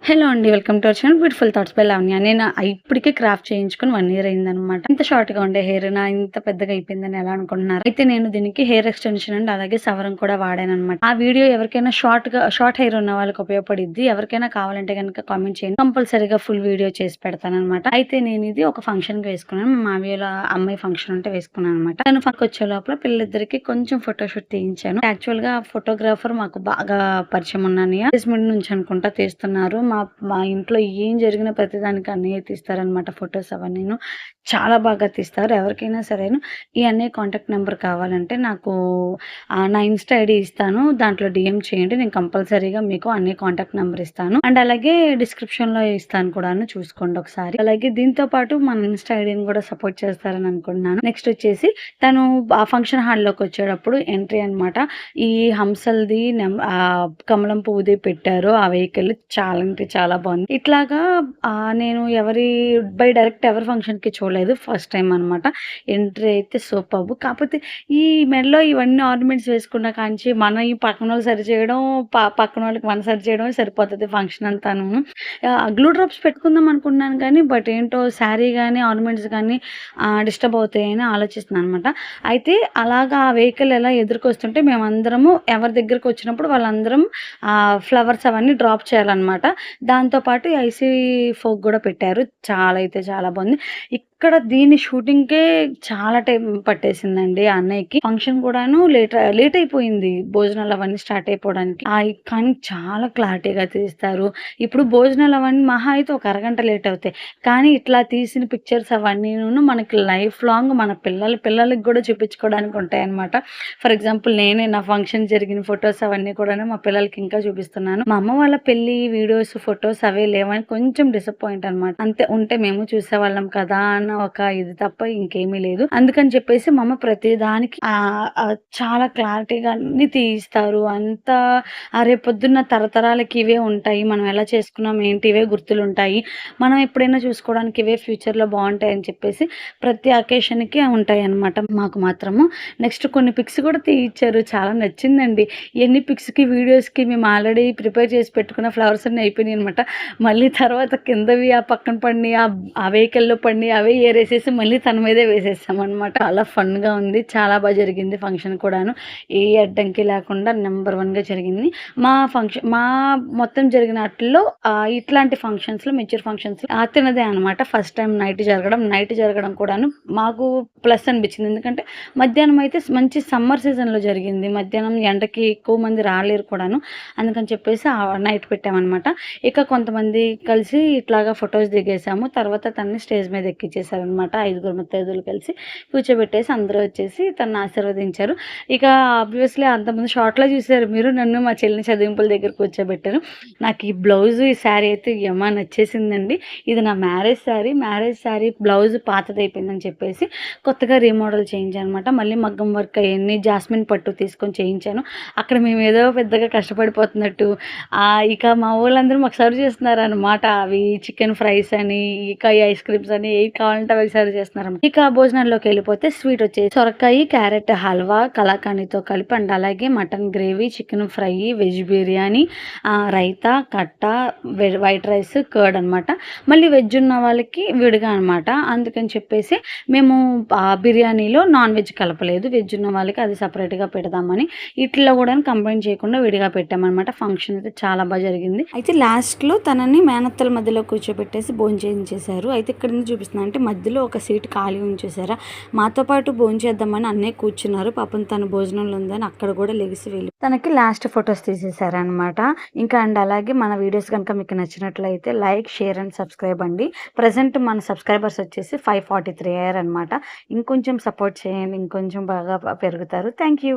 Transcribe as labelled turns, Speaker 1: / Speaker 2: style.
Speaker 1: Hello అండి. Welcome to our channel beautiful thoughts by Lavanya. నేను ఇప్పటికే క్రాఫ్ట్ చేయించుకొని 1 ఇయర్ అయిందనమాట. ఇంత షార్ట్‌గా ఉండే హెయిర్ ఇంత పెద్దగా అయిపోయిందని ఎలా అనుకుంటున్నారు? అయితే నేను దీనికి హెయిర్ ఎక్స్‌టెన్షన్ అండ్ అలాగే సవరం కూడా వాడాననమాట. ఆ వీడియో ఎవరికైనా షార్ట్ హెయిర్ ఉన్న వాళ్ళకి ఉపయోగపడిద్ది. ఎవరికైనా కావాలంటే గనుక కామెంట్ చేయండి. కంపల్సరీగా ఫుల్ వీడియో చేసి పెడతాననమాట. అయితే నేను ఇది ఒక ఫంక్షన్‌కి వేసుకున్నాను. మా మామయ్యోల అమ్మాయి ఫంక్షన్ ఉంటే వేసుకున్నాననమాట. తను వచ్చే లోపల పిల్లలిద్దరికీ కొంచెం ఫోటోషూట్ తీయించాను. యాక్చువల్‌గా ఫోటోగ్రాఫర్ మాకు బాగా పరిచయం ఉన్న అన్నయ్య. బేస్మెంట్ నుంచి అనుకుంటా తీస్తున్నారు. మా మా ఇంట్లో ఏం జరిగినా ప్రతిదానికి అన్నయ్య తీస్తారనమాట ఫోటోస్ అవన్నీను. చాలా బాగా తీస్తారు. ఎవరికైనా సరేను ఈ అన్నయ్య కాంటాక్ట్ నెంబర్ కావాలంటే నాకు నా ఇన్‌స్టా ఐడీ ఇస్తాను. దాంట్లో డీఎం చేయండి. నేను కంపల్సరీగా మీకు అన్నయ్య కాంటాక్ట్ నెంబర్ ఇస్తాను. అండ్ అలాగే డిస్క్రిప్షన్‌లో ఇస్తాను కూడాను చూసుకోండి ఒకసారి. అలాగే దీంతో పాటు మన ఇన్‌స్టా ఐడీని కూడా సపోర్ట్ చేస్తారని అనుకుంటున్నాను. నెక్స్ట్ వచ్చేసి తను ఆ ఫంక్షన్ హాల్‌లోకి వచ్చేటప్పుడు ఎంట్రీ అనమాట. ఈ హంసలది కమలం పువ్వుది పెట్టారు. ఆ వెహికల్ చాలా అంటే చాలా బాగుంది. ఇట్లాగా నేను డైరెక్ట్ ఎవరి ఫంక్షన్‌కి చూడలేదు. ఫస్ట్ టైం అనమాట. ఎంట్రీ అయితే సూపర్బ్. కాకపోతే ఈ మెడలో ఇవన్నీ ఆర్నమెంట్స్ వేసుకున్న కాంచి మన ఈ పక్కనోళ్ళు సరి చేయడం, పక్కనోళ్ళకి మనం సరి చేయడమే సరిపోతది ఫంక్షన్ అంతాను. గ్లూ డ్రాప్స్ పెట్టుకుందాం అనుకున్నాను కానీ బట్ ఏంటో శారీ గానీ, ఆర్నమెంట్స్ గానీ డిస్టర్బ్ అవుతాయని ఆలోచిస్తున్నాననమాట. అయితే అలాగా ఆ వెహికల్ ఎలా ఎదురుకొస్తుంటే మేమందరము ఎవరి దగ్గరికి వచ్చినప్పుడు వాళ్ళందరం ఫ్లవర్స్ అవన్నీ డ్రాప్ చేయాలనమాట. దాంతో పాటు ఐసీ ఫోక్ గూడా పెట్టారు. చాలా అయితే చాలా బాగుంది. ఇక్కడ దీని షూటింగ్‌కే చాలా టైం పట్టేసిందండి ఆ అన్నయ్యకి. ఫంక్షన్ కూడాను లేట్ అయిపోయింది. భోజనాలు అవన్నీ స్టార్ట్ అయిపోవడానికి. కానీ చాలా క్లారిటీగా తీస్తారు. ఇప్పుడు భోజనాలు అవన్నీ మహా అయితే ఒక అరగంట లేట్ అవుతాయి. కానీ ఇట్లా తీసిన పిక్చర్స్ అవన్నీను మనకి లైఫ్ లాంగ్ మన పిల్లలకి గూడా చూపించుకోవడానికి ఉంటాయన్నమాట. ఫర్ ఎగ్జాంపుల్ నేనే నా ఫంక్షన్ జరిగిన ఫోటోస్ అవన్నీ కూడాను మా పిల్లలకి ఇంకా చూపిస్తున్నాను. మా అమ్మ వాళ్ళ పెళ్లి వీడియోస్, ఫోటోస్ అవే లేవని కొంచెం డిసప్పాయింట్ అనమాట. అంతే ఉంటే మేము చూసేవాళ్ళం కదా అన్న ఒక ఇది తప్ప ఇంకేమీ లేదు. అందుకని చెప్పేసి మా అమ్మ ప్రతి దానికి చాలా క్లారిటీగా అన్ని తీయిస్తారు. అంతా రేపొద్దున్న తరతరాలకి ఇవే ఉంటాయి. మనం ఎలా చేసుకున్నాం ఏంటి ఇవే గుర్తులుంటాయి. మనం ఎప్పుడైనా చూసుకోవడానికి ఇవే ఫ్యూచర్‌లో బావుంటాయని చెప్పేసి ప్రతి అకేషన్‌కి ఉంటాయన్నమాట మాకు మాత్రము. నెక్స్ట్ కొన్ని పిక్స్ కూడా తీయిచ్చారు. చాలా నచ్చిందండి. ఎన్ని పిక్స్‌కి, వీడియోస్‌కి మేము ఆల్రెడీ ప్రిపేర్ చేసి పెట్టుకున్న ఫ్లవర్స్ అన్నీ అయిపోయినాయనమాట. మళ్ళీ తర్వాత కిందవి ఆ పక్కన పడినయి, ఆ వెహికల్‌లో పడినయి అవే ఏరేసేసి మళ్ళీ తన మీదే వేసేసామనమాట. చాలా ఫన్‌గా ఉంది. చాలా జరిగింది ఫంక్షన్ కూడాను. ఏ అడ్డంకి లేకుండా నంబర్ 1గా జరిగింది. మా మొత్తం జరిగిన ఆటిల్లో ఇట్లాంటి ఫంక్షన్స్‌లో మెచ్యూర్ ఫంక్షన్స్‌లో తినదే అనమాట. ఫస్ట్ టైం నైట్ జరగడం కూడాను మాకు ప్లస్ అనిపించింది. ఎందుకంటే మధ్యాహ్నం అయితే మంచి సమ్మర్ సీజన్‌లో జరిగింది. మధ్యాహ్నం ఎండకి ఎక్కువ మంది రాలేరు కూడాను. అందుకని చెప్పేసి నైట్ పెట్టామనమాట. ఇక కొంతమంది కలిసి ఇట్లాగా ఫొటోస్ దిగేసాము. తర్వాత తనని స్టేజ్ మీద ఎక్కించేసారనమాట. 5 ముత్తైదువులు కలిసి కూర్చోబెట్టేసి అందరూ వచ్చేసి తనని ఆశీర్వదించారు. ఇక ఆబ్వియస్లీ అంతమంది షార్ట్‌లో చూసారు మీరు నన్ను, మా చెల్లిని చదివింపుల దగ్గర కూర్చోబెట్టారు. నాకు ఈ బ్లౌజు, ఈ శారీ అయితే యమ నచ్చేసిందండి. ఇది నా మ్యారేజ్ శారీ బ్లౌజ్ పాతదైపోయిందని చెప్పేసి కొత్తగా రీమోడల్ చేయించాననమాట. మళ్ళీ మగ్గం వర్క్ అయన్నీ జాస్మిన్ పట్టు తీసుకొని చేయించాను. అక్కడ మేమేదో పెద్దగా కష్టపడిపోతున్నట్టు ఇక మా వోళ్ళందరూ మాకు సర్వ్ చేస్తున్నారనమాట. అవి చికెన్ ఫ్రైస్ అని, ఇక ఈ ఐస్ క్రీమ్స్ అని ఏవి కావాలంటే అవి సర్వ్ చేస్తున్నారన్నమాట. ఇక భోజనాల్లోకి వెళ్ళిపోతే స్వీట్ వచ్చేసి సొరకాయ, క్యారెట్ హల్వా, కలాకండ్తో కలిపి అండ్ అలాగే mutton gravy, chicken fry, veg biryani, raita, కట్ట, వైట్ రైస్, కర్డ్ అనమాట. మళ్ళీ వెజ్ ఉన్న వాళ్ళకి విడిగా అనమాట. అందుకని చెప్పేసి మేము బిర్యానీలో నాన్ వెజ్ కలపలేదు. వెజ్ ఉన్న వాళ్ళకి అది సపరేట్గా పెడదామని ఇట్లా కూడా కంబైన్ చేయకుండా విడిగా పెట్టామన్నమాట. ఫంక్షన్ అయితే చాలా బాగా జరిగింది. అయితే లాస్ట్లో తనని మేనత్తల మధ్యలో కూర్చోబెట్టేసి భోంచేయించేశారు. అయితే ఇక్కడ నుంచి చూపిస్తున్నా అంటే మధ్యలో ఒక సీట్ ఖాళీ ఉంచేసారా. మాతో పాటు భోంచేద్దామని అన్నయ్య కూర్చున్నారు. పాపం తన భోజనంలో ఉందని అక్కడ కూడా లెగిసి వెళ్ళి తనకి లాస్ట్ ఫొటోస్ తీసేశారనమాట. ఇంకా అండ్ అలాగే మన వీడియోస్ కనుక మీకు నచ్చినట్లయితే లైక్, షేర్ అండ్ సబ్స్క్రైబ్ అండి. ప్రజెంట్ మన సబ్స్క్రైబర్స్ వచ్చేసి 543 అయ్యారనమాట. ఇంకొంచెం సపోర్ట్ చేయండి. ఇంకొంచెం బాగా పెరుగుతారు. Thank you.